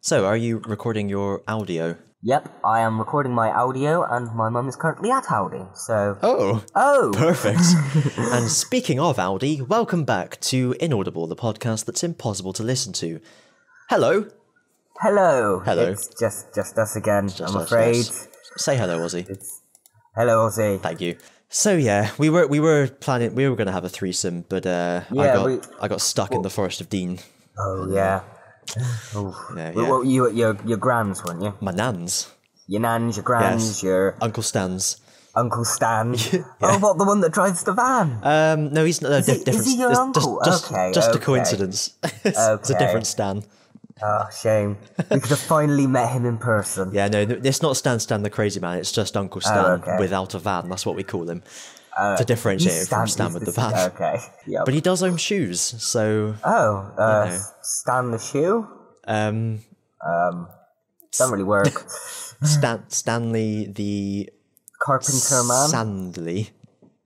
So, are you recording your audio? Yep, I am recording my audio, and my mum is currently at Aldi, so... Oh! Perfect! And speaking of Aldi, welcome back to Inaudible, the podcast that's impossible to listen to. Hello! Hello! Hello. It's just us again, Just I'm us, afraid. yes. Say hello, Ozzy. Hello, Ozzy. Thank you. So yeah, we were planning, we were going to have a threesome, but I got stuck in the Forest of Dean. Oh, yeah. Yeah. What, your grans, weren't you? My nans. Your nans, your grans, Yes. your... Uncle Stan's. Uncle Stan. Yeah. Oh, what, the one that drives the van? No, he's not. Is he your uncle? Just a coincidence. It's a different Stan. Oh, shame. We could have finally met him in person. Yeah, no, it's not Stan the Crazy Man. It's just Uncle Stan without a van. That's what we call him. To differentiate him from Stan with the van. Okay. Yep. But he does own shoes, so... Stan the shoe? Don't really work. Stanley the... Carpenter man? Sandley.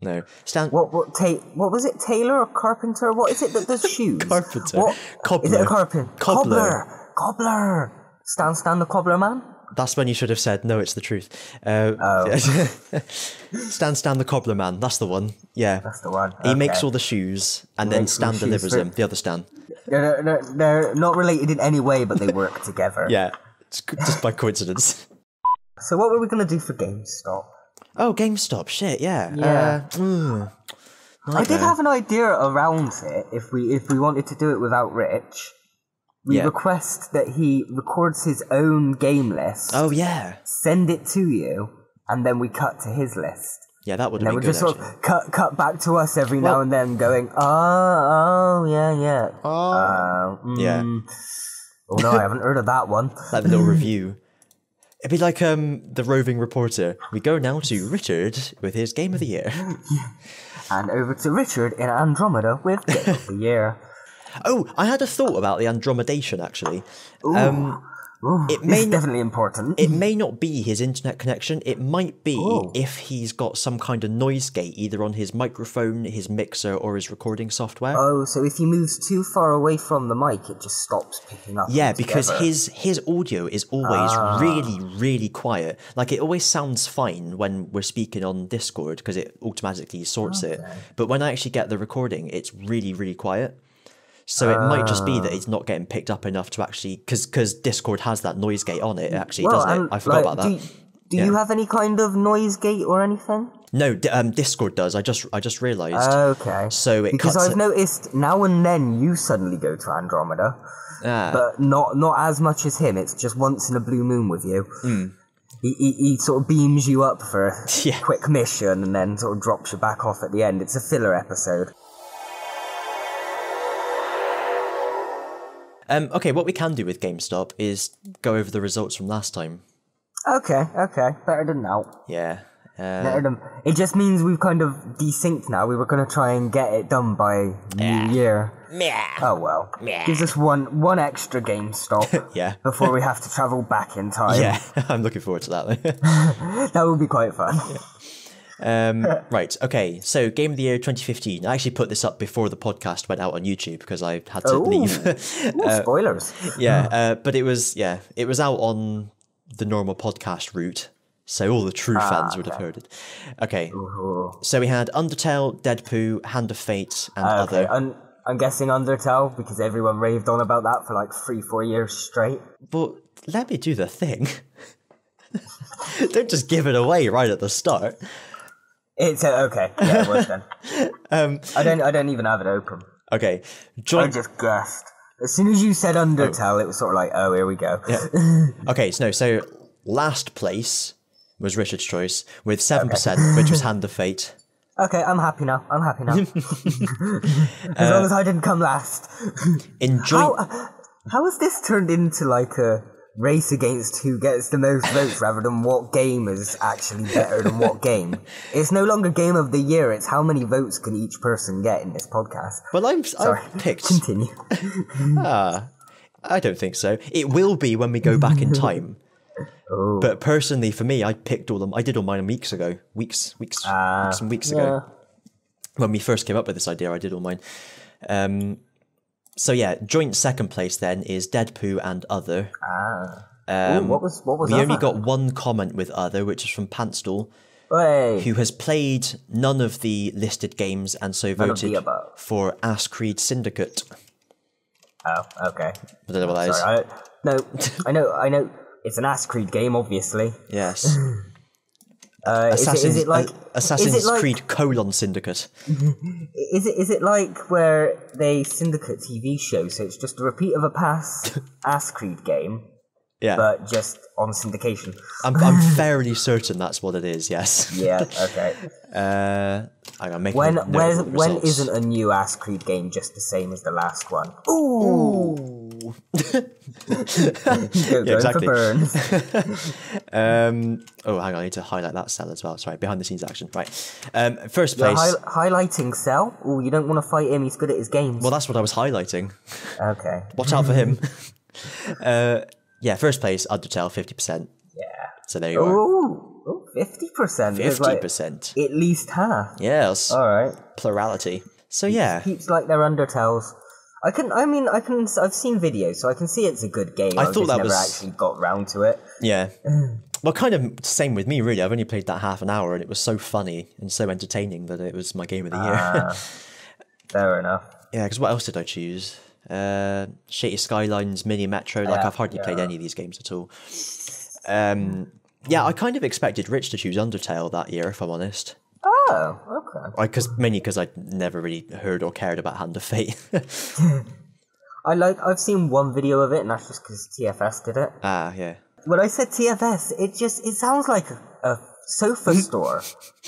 No. What was it? Tailor or carpenter? What is it that does shoes? Carpenter. What? Cobbler. Is it a carpenter? Cobbler. Cobbler. Stan the cobbler man? That's when you should have said, no, it's the truth. Stan the cobbler man. That's the one. Yeah. That's the one. He makes all the shoes, and then Stan delivers them. The other Stan. They're not related in any way, but they work together. Yeah. It's just by coincidence. So what were we going to do for GameStop? Oh, GameStop. Shit, yeah. I did have an idea around it, if we wanted to do it without Rich. We request that he records his own game list. Oh, yeah. Send it to you, and then we cut to his list. Yeah, that would have been good, just sort of cut back to us every now and then going, yeah. Yeah. Oh, no, I haven't heard of that one. Like the little review. It'd be like the roving reporter. We go now to Richard with his Game of the Year. And over to Richard in Andromeda with Game of the Year. Oh, I had a thought about the Andromedation, actually. It's definitely important. It may not be his internet connection. It might be if he's got some kind of noise gate, either on his microphone, his mixer, or his recording software. Oh, so if he moves too far away from the mic, it just stops picking up. Yeah, because his audio is always really, really quiet. Like, it always sounds fine when we're speaking on Discord, because it automatically sorts it. But when I actually get the recording, it's really, really quiet. So it might just be that it's not getting picked up enough to actually... Because Discord has that noise gate on it. It actually doesn't it? I forgot about that. Do you have any kind of noise gate or anything? No, Discord does. I just realised. Okay. So because I've noticed now and then you suddenly go to Andromeda, but not as much as him. It's just once in a blue moon with you. He sort of beams you up for a quick mission and then sort of drops you back off at the end. It's a filler episode. Okay, what we can do with GameStop is go over the results from last time. Okay. Better than now. Yeah. It just means we've kind of desynced now. We were going to try and get it done by New Year. Oh well. Gives us one extra GameStop before we have to travel back in time. Yeah, I'm looking forward to that. That would be quite fun. Right, okay, so Game of the Year 2015. I actually put this up before the podcast went out on YouTube because I had to leave. Spoilers. But it was out on the normal podcast route, so all the true fans would have heard it. Okay, so we had Undertale, Deadpoo, Hand of Fate, and other. I'm guessing Undertale because everyone raved on about that for like 3-4 years straight. But let me do the thing. Don't just give it away right at the start. It's okay. Yeah, it was then. I don't even have it open. Okay, I just guessed. As soon as you said Undertale, it was sort of like, oh, here we go. Yeah. Okay, so last place was Richard's choice with 7%, which was Hand of Fate. Okay, I'm happy now. As long as I didn't come last. How has this turned into like a race against who gets the most votes rather than what game is actually better than what game? It's no longer Game of the Year, it's how many votes can each person get in this podcast. Well, I've picked... Continue. I don't think so. It will be when we go back in time. But personally, for me, I picked all them. I did all mine weeks ago. Weeks ago. When we first came up with this idea, I did all mine. So yeah, joint second place then is Deadpoo and Other. What was we Other? only got one comment with Other, which is from Pantstall, Hey. who has played none of the listed games and so voted for Ass Creed Syndicate. Oh, okay. I don't know what that is. I know. It's an Ass Creed game, obviously. Yes. Is it like Assassin's Creed Syndicate? Is it like where they Syndicate TV show? So it's just a repeat of a past Ass Creed game. Yeah. But just on syndication. I'm fairly certain that's what it is, yes. Yeah, okay. When isn't a new Ass Creed game just the same as the last one? Ooh! Exactly. For burns. Hang on, I need to highlight that cell as well. Sorry, behind the scenes action. Right. First place. Highlighting Cell? Oh, you don't want to fight him, he's good at his games. Well, that's what I was highlighting. Okay. Watch out for him. Yeah, first place, Undertale, 50%. Yeah. So there you are. Ooh, 50%. 50%. Like at least half. Yes. All right. Plurality. So yeah. Keeps like their Undertales. I've seen videos, so I can see it's a good game. I thought that never actually got round to it. Yeah. Well, kind of same with me, really. I've only played that half an hour, and it was so funny and so entertaining that it was my game of the year. Fair enough. Yeah, because what else did I choose? Shady Skylines, Mini Metro. I've hardly played any of these games at all. Yeah, I kind of expected Rich to choose Undertale that year, if I'm honest. Oh, okay. Mainly because I'd never really heard or cared about Hand of Fate. I've seen one video of it, and that's just because TFS did it. Ah, yeah. When I said TFS, it sounds like a sofa store,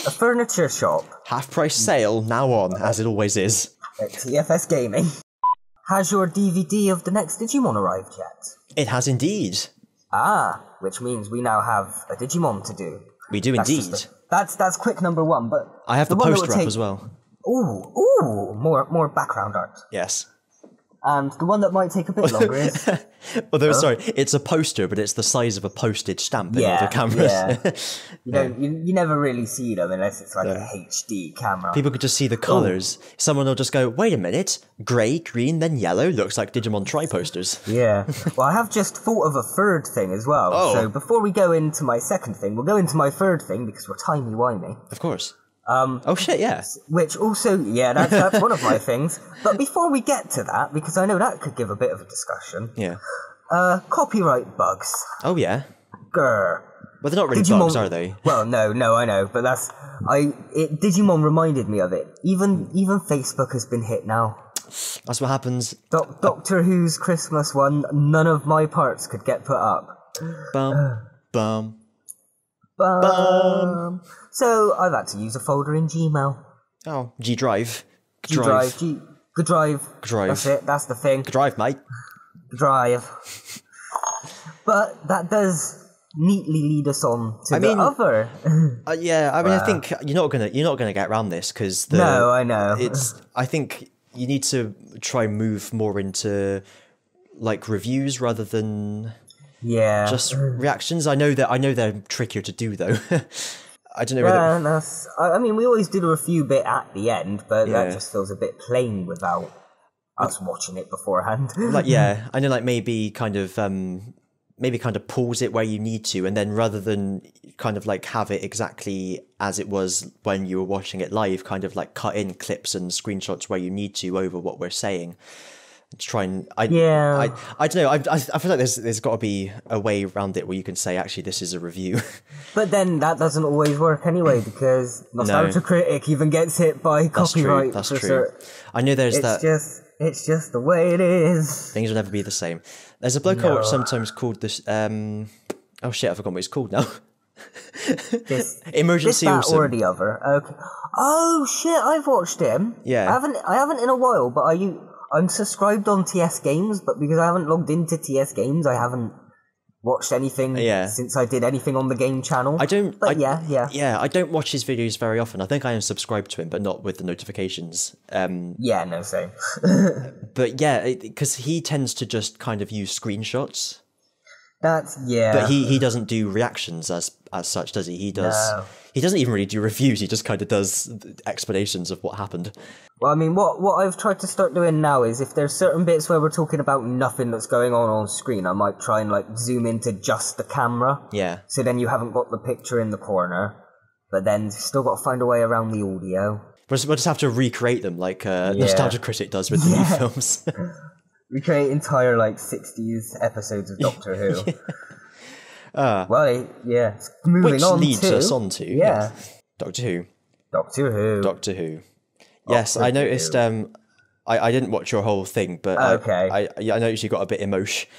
a furniture shop. Half-price sale, now on, as it always is. At TFS Gaming. Has your DVD of the next Digimon arrived yet? It has indeed. Which means we now have a Digimon to do. We do indeed. That's quick number one, but I have the poster up as well. Ooh, more background art. Yes. And the one that might take a bit longer is... Sorry, it's a poster, but it's the size of a postage stamp in other cameras. Yeah. You never really see them unless it's like a HD camera. People could just see the colours. Someone will just go, wait a minute, grey, green, then yellow, looks like Digimon Tri-posters. Yeah. Well, I have just thought of a third thing as well. Oh. So before we go into my second thing, we'll go into my third thing because we're timey-wimey. Of course. Oh shit, yeah. Which also, that's one of my things. But before we get to that, because I know that could give a bit of a discussion. Yeah. Copyright bugs. Oh yeah. Grr. But they're not really bugs, are they? Well, no, I know, but Digimon reminded me of it. Even Facebook has been hit now. That's what happens. Doctor Who's Christmas one, none of my parts could get put up. Bum. So I've had to use a folder in Gmail. Oh, G Drive. Good Drive. That's it. That's the thing. Good Drive, mate. Drive. But that does neatly lead us on to the other. I think you're not gonna get around this because no, I know. I think you need to try and move more into like reviews rather than. Yeah, just reactions. I know they're trickier to do though. I don't know whether... we always do the review bit at the end, but that just feels a bit plain without us watching it beforehand. I know, maybe kind of pause it where you need to, and then rather than kind of like have it exactly as it was when you were watching it live, kind of like cut in clips and screenshots where you need to over what we're saying. To try and I don't know. I feel like there's got to be a way around it where you can say actually this is a review. But then that doesn't always work anyway because Nostalgia Critic even gets hit by copyright. That's true. I know there's It's just the way it is. Things will never be the same. There's a bloke I watch sometimes called this. Oh shit! I forgot what it's called now. Emergency Awesome. Or the other. Okay. Oh shit! I've watched him. Yeah. I haven't in a while, but I'm subscribed on TS Games, but because I haven't logged into TS Games, I haven't watched anything since I did anything on the game channel. I don't watch his videos very often. I think I am subscribed to him, but not with the notifications. Same. But yeah, because he tends to just kind of use screenshots. That's yeah. But he doesn't do reactions as such, does he? He does. No. He doesn't even really do reviews. He just kind of does explanations of what happened. Well, I mean, what I've tried to start doing now is if there's certain bits where we're talking about nothing that's going on screen, I might try and like zoom into just the camera. Yeah. So then you haven't got the picture in the corner, but then you've still got to find a way around the audio. We'll just have to recreate them like Nostalgia Critic does with the new films. Recreate entire like 60s episodes of Doctor Who. Well, yeah. Moving which on leads us on to Doctor Who. Doctor Who. Doctor Who. Yes, I noticed. I didn't watch your whole thing, but I noticed you got a bit emotion.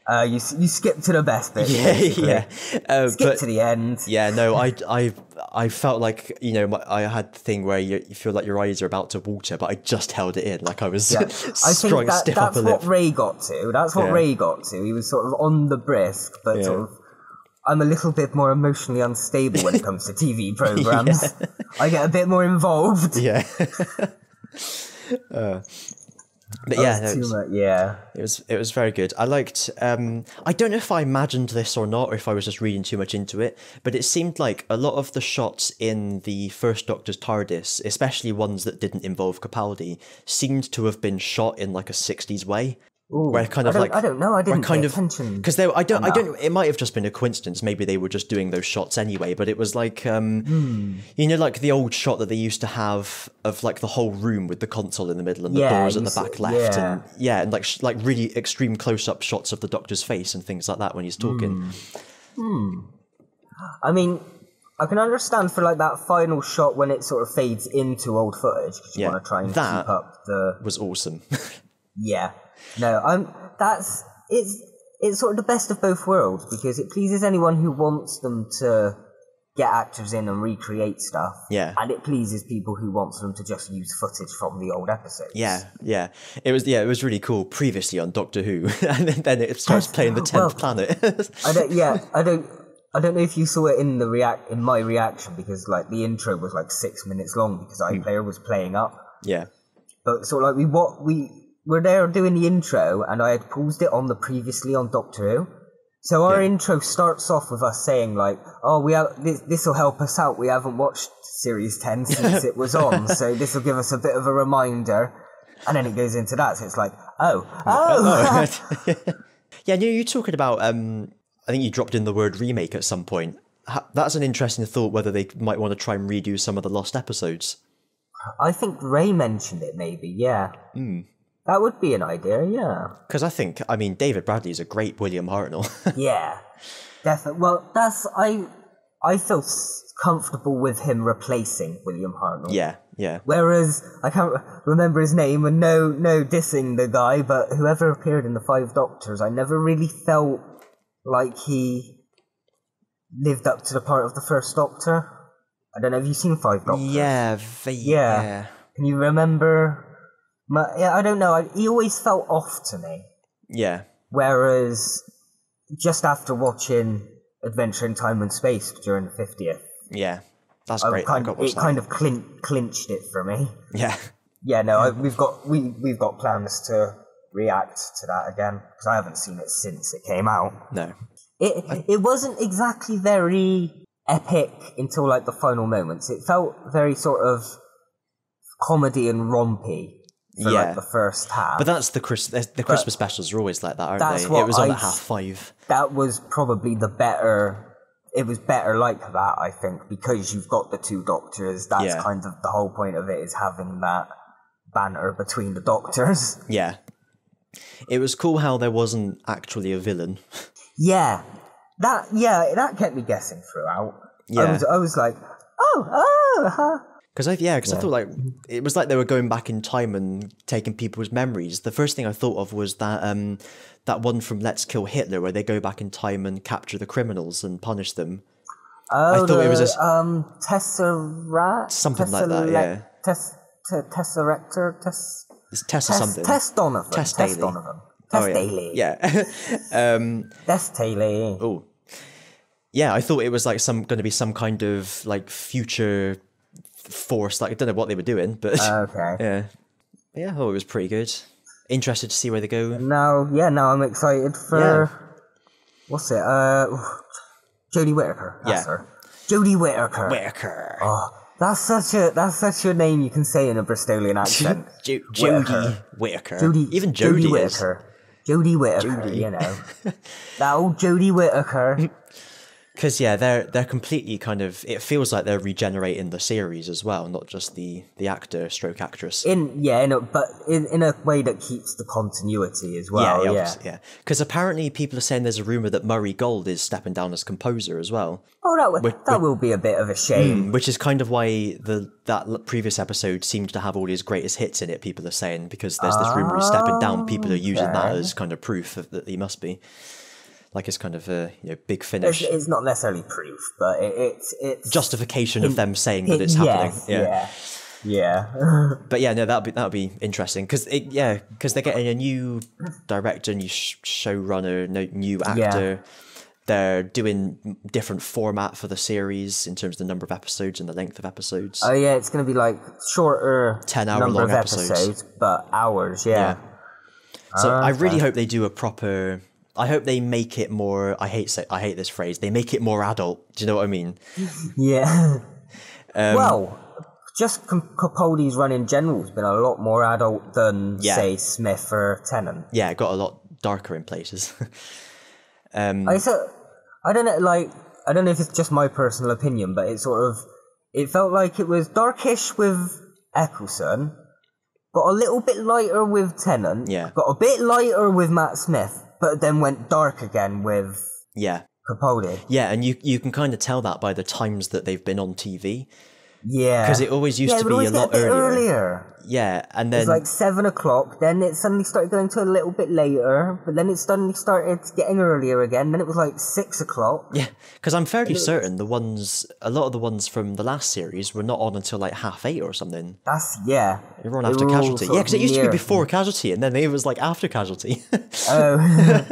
You skipped to the best bit. Skip to the end. Yeah, no, I felt like, you know, I had the thing where you feel like your eyes are about to water, but I just held it in, like I was strong, stiff upper lip. That's what Ray got to. That's what Ray got to. He was sort of on the brisk, but sort of. I'm a little bit more emotionally unstable when it comes to TV programs. I get a bit more involved. Yeah. But it was very good. I liked. I don't know if I imagined this or not, or if I was just reading too much into it. But it seemed like a lot of the shots in the first Doctor's TARDIS, especially ones that didn't involve Capaldi, seemed to have been shot in like a 60s way. Ooh, where kind of I don't know. I didn't pay attention. Because I don't. It might have just been a coincidence. Maybe they were just doing those shots anyway. But it was like, you know, like the old shot that they used to have of like the whole room with the console in the middle and the doors at the back left, and like really extreme close-up shots of the Doctor's face and things like that when he's talking. I mean, I can understand for like that final shot when it sort of fades into old footage because you want to try and keep up the. Was awesome. Yeah. No, it's sort of the best of both worlds because it pleases anyone who wants them to get actors in and recreate stuff. Yeah. And it pleases people who want them to just use footage from the old episodes. Yeah. It was really cool previously on Doctor Who, and then it starts playing the 10th planet. I don't know if you saw it in my reaction because like the intro was like 6 minutes long because iPlayer was playing up. Yeah. But sort of like we're there doing the intro, and I had paused it on the previously on Doctor Who. So our intro starts off with us saying like, "Oh, this will help us out. We haven't watched Series 10 since it was on, so this will give us a bit of a reminder." And then it goes into that, so it's like, oh. Yeah, you're talking about. I think you dropped in the word remake at some point. That's an interesting thought. Whether they might want to try and redo some of the lost episodes. I think Ray mentioned it. Maybe, yeah. That would be an idea, yeah. Because I mean, David Bradley is a great William Hartnell. Yeah, definitely. Well, I feel comfortable with him replacing William Hartnell. Yeah. Whereas, I can't remember his name, and no dissing the guy, but whoever appeared in the Five Doctors, I never really felt like he lived up to the part of the first Doctor. I don't know, have you seen Five Doctors? Yeah. Can you remember... I don't know. He always felt off to me. Yeah. Whereas, just after watching Adventure in Time and Space during the 50th, yeah, that's great. It kind of clinched it for me. Yeah. Yeah. No, we've got plans to react to that again because I haven't seen it since it came out. No. It wasn't exactly very epic until like the final moments. It felt very sort of comedy and rompy. For like the first half. But that's the Christmas specials are always like that, aren't they? It was on at 5:30. That was probably the better... It was better like that, I think, because you've got the two Doctors. That's kind of the whole point of it, is having that banter between the Doctors. Yeah. It was cool how there wasn't actually a villain. Yeah. That kept me guessing throughout. Yeah. I was like, Because I thought like it was like they were going back in time and taking people's memories. The first thing I thought of was that one from Let's Kill Hitler, where they go back in time and capture the criminals and punish them. Oh, I thought it was Tesseract, something like that. Yeah, Tesseractor, it's Tessa something. Tess Donovan. Tess Daly. Tess Daly. Yeah. Tess Daly. Oh, yeah. I thought it was like going to be some kind of like future force. Like I don't know what they were doing, but okay. Yeah. I thought it was pretty good. Interested to see where they go. Now I'm excited for What's it? Jodie Whittaker. That's her. Jodie Whittaker. Whittaker. Oh, that's such a name you can say in a Bristolian accent. Jodie Whittaker. Even Jodie Whittaker. Jodie Whittaker, you know. That old Jodie Whittaker. Because, yeah, they're completely kind of... It feels like they're regenerating the series as well, not just the actor stroke actress. But in a way that keeps the continuity as well. Yeah. Because apparently people are saying there's a rumour that Murray Gold is stepping down as composer as well. Oh, that will be a bit of a shame. Which is kind of why that previous episode seemed to have all his greatest hits in it, people are saying, because there's this rumour he's stepping down. People are using that as kind of proof that he must be. Like it's kind of a big finish. It's not necessarily proof, but it's justification of them saying that it's happening. Yeah. But yeah, no, that'll be interesting because they're getting a new director, new showrunner, new actor. Yeah. They're doing different format for the series in terms of the number of episodes and the length of episodes. Oh yeah, it's going to be like shorter, 10-hour long episodes, but hours. Yeah. So I really hope they do a proper. I hope they make it more. I hate this phrase. They make it more adult. Do you know what I mean? Yeah. Well, just Capaldi's run in general has been a lot more adult than say Smith or Tennant. Yeah, it got a lot darker in places. I don't know. Like, I don't know if it's just my personal opinion, but it felt like it was darkish with Eccleston, got a little bit lighter with Tennant, got a bit lighter with Matt Smith. But then went dark again with Capaldi. Yeah, and you can kind of tell that by the times that they've been on TV. Yeah. Because it always used to be a lot earlier. Yeah, and then... It was like 7 o'clock, then it suddenly started going to a little bit later, but then it suddenly started getting earlier again, then it was like 6 o'clock. Yeah, because I'm fairly certain a lot of the ones from the last series were not on until like 8:30 or something. They were on after Casualty. Yeah, because it used to be before Casualty, and then it was like after Casualty. Oh.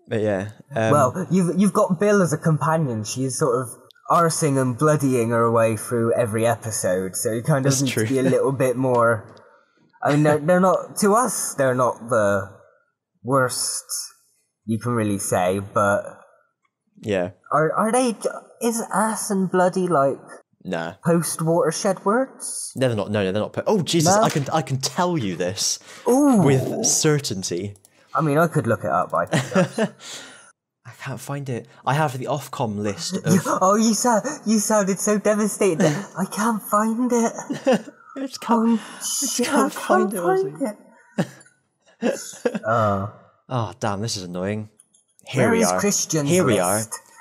But yeah. Well, you've got Bill as a companion. She's sort of arsing and bloodying her way through every episode, so you kind of need to be a little bit more... I mean, they're not... To us, they're not the worst you can really say, but... Yeah. Are they... Is ass and bloody, like... Nah. Post-watershed words? No, they're not. No, they're not. Oh, Jesus, no? I can tell you this. Ooh. With certainty. I mean, I could look it up, I think. I can't find it. I have the Ofcom list of... Oh, you sounded so devastated. I can't find it. I just can't find it. Oh, damn, this is annoying. Here we are.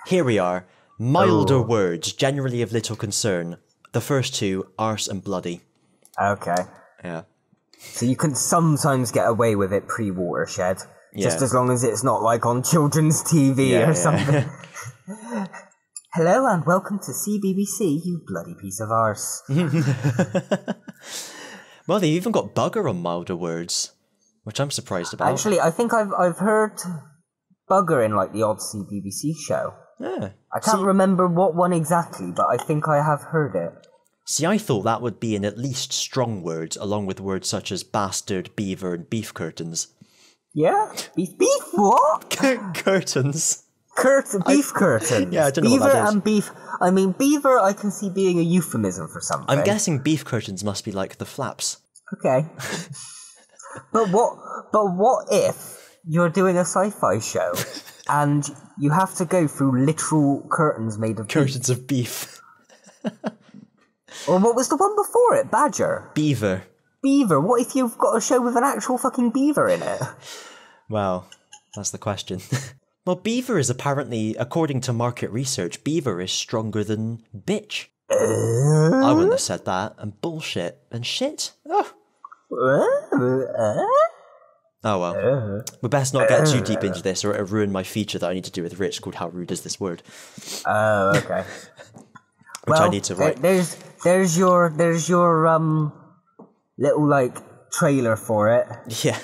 Here we are. Milder words, generally of little concern. The first two, arse and bloody. Okay. Yeah. So you can sometimes get away with it pre-watershed. Just as long as it's not like on children's TV or something. Hello and welcome to CBBC, you bloody piece of arse. Well, they've even got bugger on milder words, which I'm surprised about. Actually, I think I've heard bugger in like the odd CBBC show. Yeah. I can't remember what one exactly, but I think I have heard it. See, I thought that would be in at least strong words, along with words such as bastard, beaver, and beef curtains. Yeah? Beef what? Curtains. Beef curtains. Yeah, I don't know what that is. Beaver and beef. I mean, beaver I can see being a euphemism for something. I'm guessing beef curtains must be like the flaps. Okay. But what if you're doing a sci-fi show and you have to go through literal curtains made of curtains of beef? Or what was the one before it? Badger? Beaver. Beaver. What if you've got a show with an actual fucking beaver in it? Well, that's the question. Well, beaver is apparently, according to market research, beaver is stronger than bitch. I wouldn't have said that. And bullshit. And shit. Oh. Oh well. We best not get too deep into this or it'll ruin my feature that I need to do with Rich called How Rude Is This Word? Oh, okay. Which I need to write. There's your little like trailer for it. Yeah.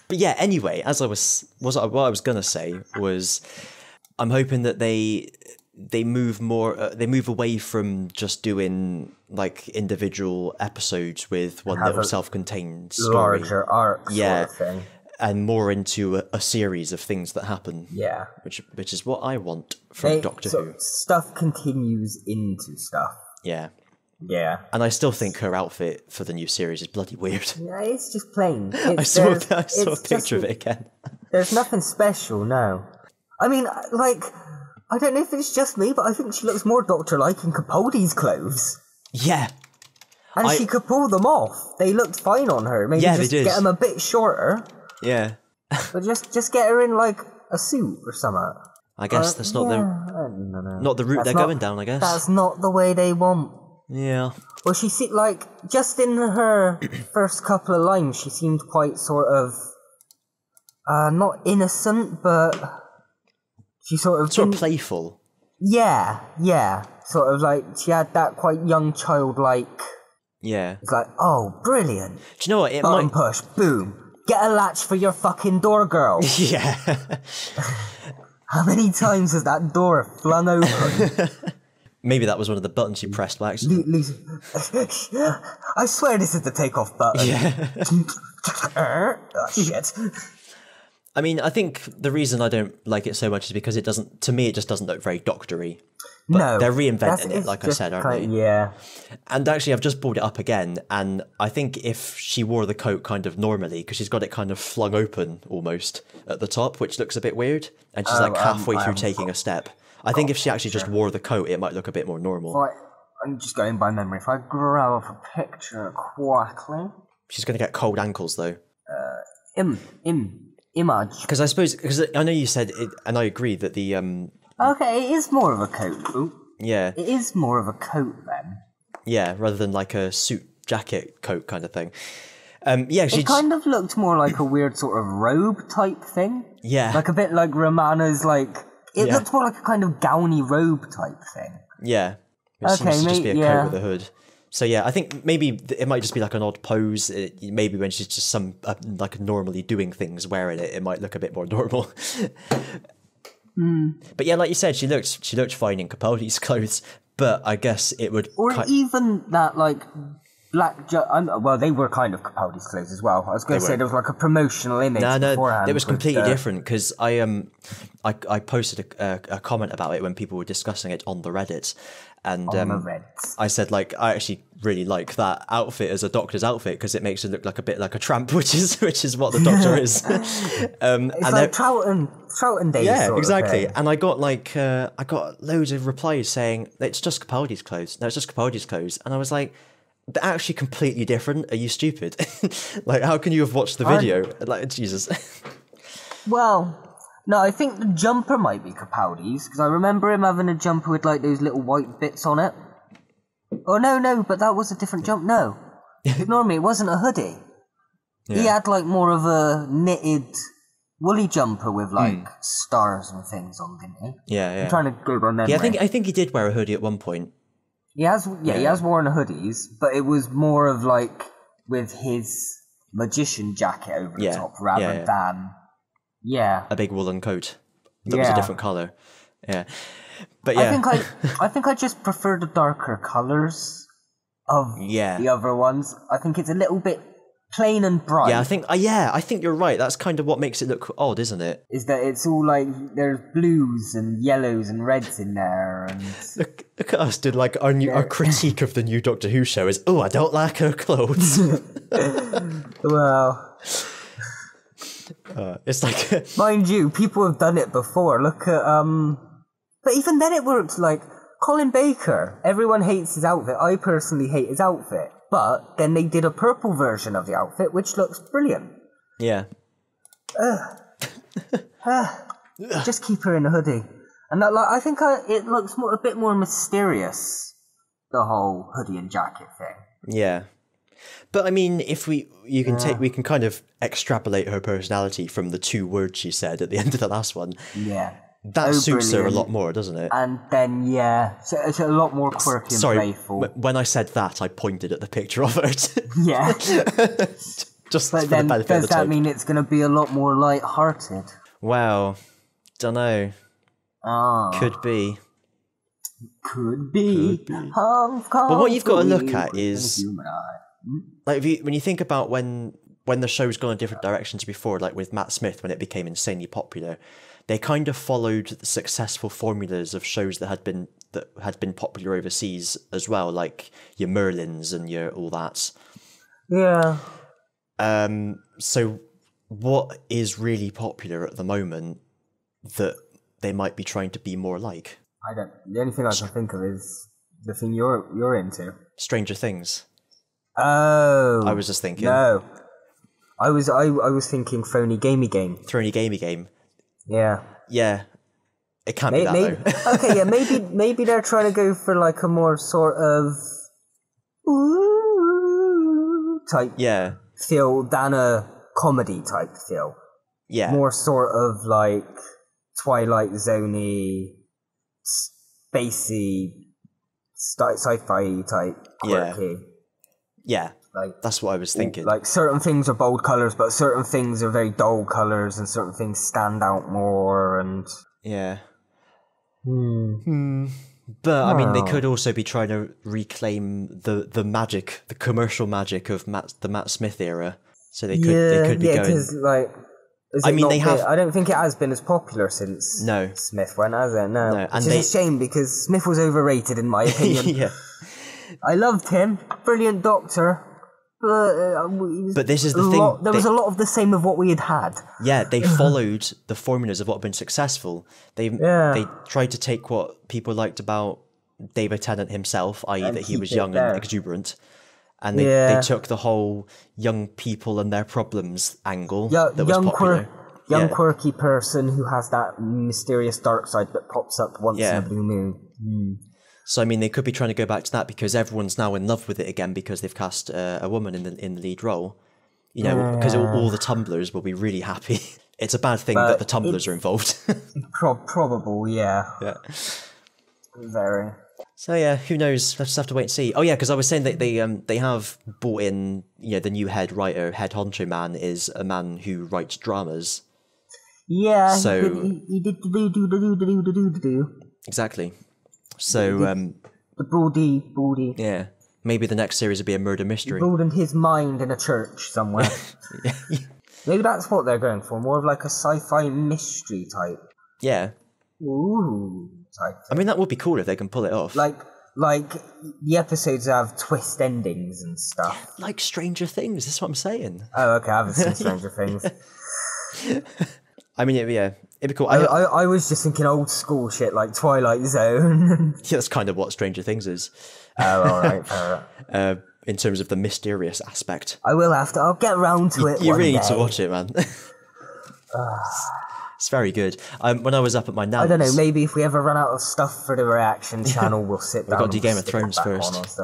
But yeah, anyway, as what I was gonna say was, I'm hoping that they move away from just doing like individual episodes with one little self-contained story. Larger arc sort of thing. and more into a series of things that happen. Yeah. Which is what I want from Doctor Who. Stuff continues into stuff. Yeah. Yeah. And I still think her outfit for the new series is bloody weird. Yeah, it's just plain. I saw a picture of it again. There's nothing special, no. I mean, like, I don't know if it's just me, but I think she looks more Doctor-like in Capaldi's clothes. Yeah. And she could pull them off. They looked fine on her. Maybe just get them a bit shorter. Yeah. But just get her in, like, a suit or something. I guess that's not the route they're going down, I guess. That's not the way they want. Yeah. Well, she seemed like, just in her first couple of lines, she seemed quite sort of, not innocent, but she sort of playful. Yeah. Sort of like, she had that quite young childlike. Yeah. It's like, oh, brilliant. Do you know what? Button push, boom. Get a latch for your fucking door, girl. Yeah. How many times has that door flung open? Maybe that was one of the buttons you pressed by accident. I swear this is the takeoff button. Yeah. Oh, shit. I mean, I think the reason I don't like it so much is because it just doesn't look very doctory. But no. They're reinventing it, like I said, aren't they? Yeah. And actually, I've just brought it up again, and I think if she wore the coat kind of normally, because she's got it kind of flung open almost at the top, which looks a bit weird, and she's like halfway through taking a step. I think if she actually just wore the coat, it might look a bit more normal. Right, I'm just going by memory. If I grab a picture quickly... She's going to get cold ankles, though. Image. Because I know you said, and I agree that the... Okay, it is more of a coat. Ooh. Yeah. It is more of a coat, then. Yeah, rather than like a suit jacket coat kind of thing. Yeah, it kind of looked more like a weird sort of robe type thing. Yeah. Like a bit like Romana's, like... It looked more like a kind of gowny robe type thing. Yeah. It seems to just be a coat with a hood. So yeah, I think maybe it might just be like an odd pose. Maybe when she's just like normally doing things wearing it, it might look a bit more normal. But yeah, like you said, she looked fine in Capaldi's clothes. But I guess it would, even that like black. Well, they were kind of Capaldi's clothes as well. I was going to say there was like a promotional image. No, it was completely different because I posted a comment about it when people were discussing it on the Reddit. And I said, like, I actually really like that outfit as a doctor's outfit because it makes it look like a bit like a tramp, which is what the doctor is. It's like Troughton days. Yeah, exactly. And I got loads of replies saying it's just Capaldi's clothes. No, it's just Capaldi's clothes. And I was like, they're actually completely different. Are you stupid? Like, how can you have watched the video? Like, Jesus. Well. No, I think the jumper might be Capaldi's, because I remember him having a jumper with, like, those little white bits on it. Oh, no, but that was a different jumper. No. Ignore me, it wasn't a hoodie. Yeah. He had, like, more of a knitted, woolly jumper with, like, stars and things on, didn't he? Yeah. I'm trying to go on memory. Yeah, I think he did wear a hoodie at one point. He has worn hoodies, but it was more of, like, with his magician jacket over the top, rather than... Yeah, a big woolen coat that was a different color. Yeah, but I think I just prefer the darker colors of the other ones. I think it's a little bit plain and bright. Yeah, I think you're right. That's kind of what makes it look odd, isn't it? Is that it's all like there's blues and yellows and reds in there, and look at us did like our critique of the new Doctor Who show is I don't like her clothes. Well. It's like mind you, people have done it before. Look at but even then it worked. Like Colin Baker, everyone hates his outfit. I personally hate his outfit, but then they did a purple version of the outfit, which looks brilliant. Yeah. Just keep her in a hoodie, and that, like, I think it looks a bit more mysterious. The whole hoodie and jacket thing. Yeah. But I mean, if we can kind of extrapolate her personality from the 2 words she said at the end of the last one. Yeah. That suits her a lot more, doesn't it? And then, it's a lot more quirky and playful. When I said that, I pointed at the picture of her. Yeah. Just but then, does that mean it's going to be a lot more light-hearted? Wow. Dunno. Could be. Could be. But what you've got to look at is... Like when you think about when when the show's gone in different directions before, like with Matt Smith when it became insanely popular, they kind of followed the successful formulas of shows that had been popular overseas as well, like your Merlins and your all that. Yeah. So what is really popular at the moment that they might be trying to be more like? The only thing I can think of is the thing you're into. Stranger Things. Oh. I was just thinking. No. I was thinking Phony Gamey Game. Throny Gamey Game. Yeah. Yeah. It can't be that though. Okay, yeah, maybe they're trying to go for like a more sort of type feel than a comedy type feel. Yeah. More sort of like Twilight Zone-y, spacey, sci-fi type quirky. Yeah. Like, that's what I was thinking. Like certain things are bold colours, but certain things are very dull colours, and certain things stand out more. And yeah. But I mean, they could also be trying to reclaim the magic, the commercial magic of the Matt Smith era. So they could be going. Because like, I don't think it has been as popular since Smith went, has it? No. Which is a shame because Smith was overrated in my opinion. Yeah. I loved him, brilliant Doctor. But this is the thing. There was a lot of the same of what we had. Yeah, they followed the formulas of what had been successful. They tried to take what people liked about David Tennant himself, i.e. that he was young and exuberant, and they took the whole young people and their problems angle that was popular. Young quirky person who has that mysterious dark side that pops up once in a blue moon. So I mean, they could be trying to go back to that because everyone's now in love with it again because they've cast a woman in the lead role. You know, because all the Tumblrs will be really happy. It's a bad thing that the Tumblrs are involved. Probable, yeah. Yeah. Very. So yeah, who knows? We'll just have to wait and see. Oh yeah, because I was saying that they have brought in, you know, the new head honcho man is a man who writes dramas. Yeah. So he did do. Exactly. So, the Baldy. Yeah. Maybe the next series would be a murder mystery. He broadened his mind in a church somewhere. Maybe that's what they're going for. More of like a sci-fi mystery type. Yeah. Ooh. Type thing. I mean, that would be cool if they can pull it off. Like the episodes have twist endings and stuff. Like Stranger Things, that's what I'm saying. Oh, okay. I haven't seen Stranger Things. I mean, it'd be cool. I was just thinking old school shit like Twilight Zone. Yeah, that's kind of what Stranger Things is. Oh, all right, fair enough. In terms of the mysterious aspect. I'll get round to it. You really need to watch it, man. It's very good. When I was up at my nan's... I don't know, maybe if we ever run out of stuff for the reaction channel, we'll sit down. We've got to do Game of Thrones first.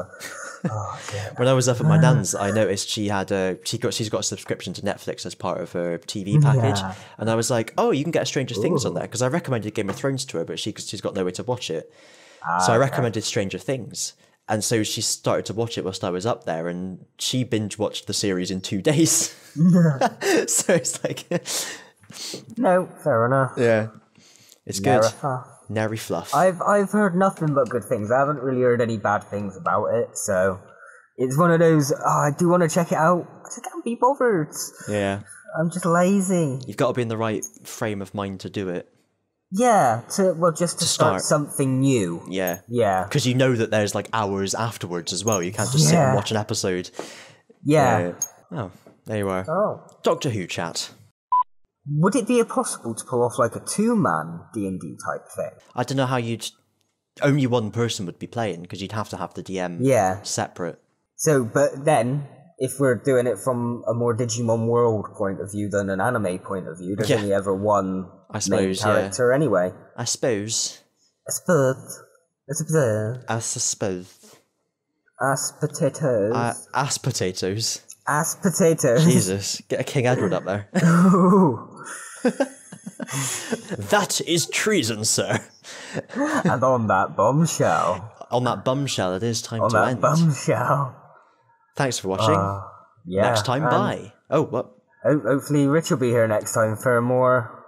Oh, when I was up at my nan's, I noticed she's got a subscription to Netflix as part of her TV package, and I was like, "Oh, you can get Stranger Things on there," because I recommended Game of Thrones to her, but she's got nowhere to watch it, so I recommended Stranger Things, and so she started to watch it whilst I was up there, and she binge watched the series in 2 days. So it's like, no, fair enough. Yeah, it's good. Nary fluff. I've heard nothing but good things. I haven't really heard any bad things about it, so it's one of those, I do want to check it out. I just can't be bothered. Yeah. I'm just lazy. You've got to be in the right frame of mind to do it. Yeah, just to start something new. Yeah. Yeah. Because you know that there's like hours afterwards as well. You can't just sit and watch an episode. Yeah. Oh, there you are. Oh. Doctor Who chat. Would it be possible to pull off like a two-man D&D type thing? I don't know how only one person would be playing, because you'd have to have the DM separate. So, but then, if we're doing it from a more Digimon World point of view than an anime point of view, there's only ever one main character anyway. I suppose. As potatoes. Ass potatoes. Ass potatoes. Jesus, get a King Edward up there. That is treason, sir. And on that bombshell. On that bombshell, it is time to end. On that bombshell. Thanks for watching. Next time, bye. Oh, what? Hopefully Rich will be here next time for more...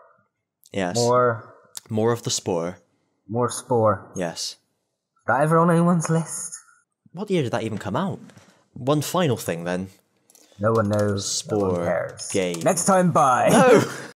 Yes. More of the Spore. More Spore. Yes. Is that ever on anyone's list? What year did that even come out? One final thing, then. No one knows. Spore no one cares. game. Next time, bye. No.